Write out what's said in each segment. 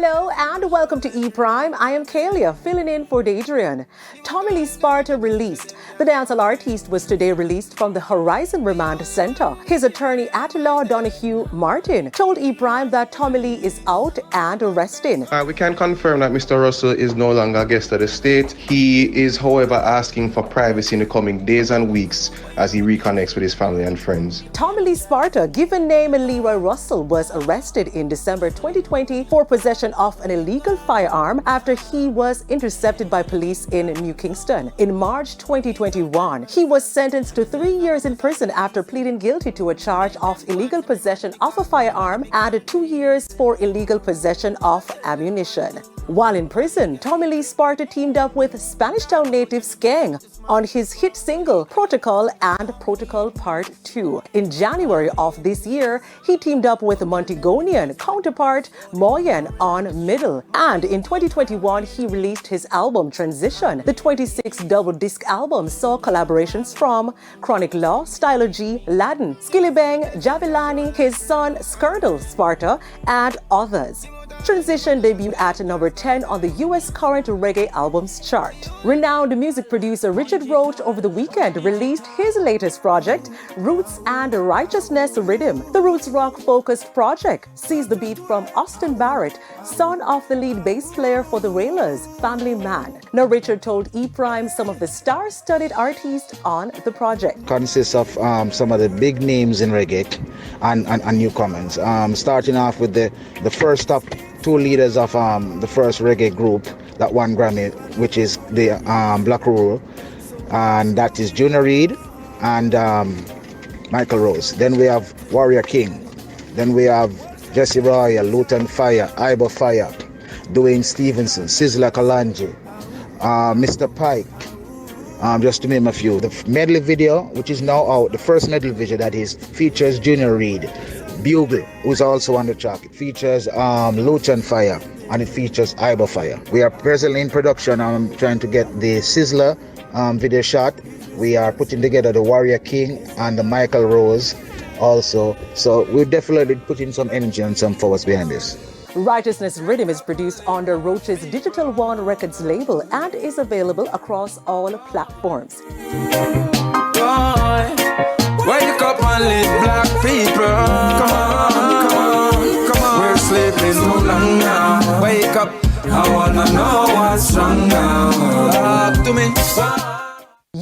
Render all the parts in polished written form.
Hello and welcome to E Prime. I am Kalia, filling in for Adrian. Tommy Lee Sparta released. The dancehall artist was today released from the Horizon Remand Center. His attorney at law, Donahue Martin, told E Prime that Tommy Lee is out and resting. We can confirm that Mr. Russell is no longer a guest of the state. He is, however, asking for privacy in the coming days and weeks as he reconnects with his family and friends. Tommy Lee Sparta, given name Leroy Russell, was arrested in December 2020 for possession of an illegal firearm after he was intercepted by police in New Kingston. In March 2021, he was sentenced to 3 years in prison after pleading guilty to a charge of illegal possession of a firearm and 2 years for illegal possession of ammunition. While in prison, Tommy Lee Sparta teamed up with Spanish Town native Skeng on his hit single Protocol and Protocol Part 2. In January of this year, he teamed up with Montegonian counterpart Moyen on Middle. And in 2021, he released his album Transition. The 26 double disc album saw collaborations from Chronic Law, Stylo G, Laden, Skillibang, Javilani, his son Skirtle Sparta, and others. Transition debuted at number 10 on the US Current Reggae Albums chart. Renowned music producer Richard Roach over the weekend released his latest project, Roots and Righteousness Rhythm. The roots rock-focused project sees the beat from Austin Barrett, son of the lead bass player for the Railers, Family Man. Now Richard told E Prime some of the star-studded artists on the project. Consists of some of the big names in reggae and newcomers. Starting off with the first top two leaders of the first reggae group that won Grammy, which is the Black Rule, and that is Junior Reid and Michael Rose. Then we have Warrior King. Then we have Jesse Royal, Luton Fire, Ibo Fire, Dwayne Stevenson, Sizzla Kalonji, Mr. Pike, just to name a few. The medley video, which is now out, the first medley video that is, features Junior Reid. Bugle, who's also on the track. It features Luton Fire and it features Ibo Fire. We are presently in production. I'm trying to get the Sizzla video shot. We are putting together the Warrior King and the Michael Rose also. So we're definitely putting some energy and some force behind this. Righteousness Rhythm is produced under Roach's Digital One Records label and is available across all platforms. Wake up and live, black people. Come on, come on, come on. We're sleeping too long now. Wake up, I wanna know what's wrong now. Talk to me.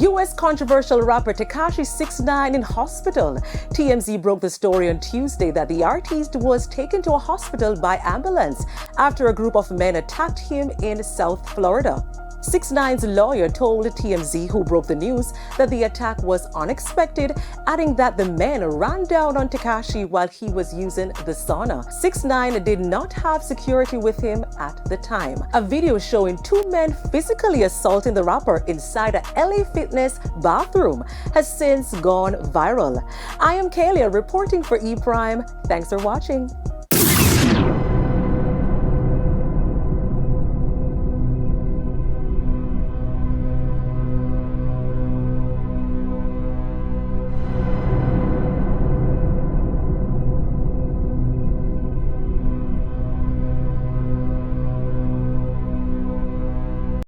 U.S. controversial rapper Tekashi 6ix9ine in hospital. TMZ broke the story on Tuesday that the artist was taken to a hospital by ambulance after a group of men attacked him in South Florida. 6ix9ine's lawyer told TMZ, who broke the news, that the attack was unexpected, adding that the men ran down on Tekashi while he was using the sauna. 6ix9ine did not have security with him at the time. A video showing two men physically assaulting the rapper inside a LA Fitness bathroom has since gone viral. I am Kalia reporting for E Prime. Thanks for watching.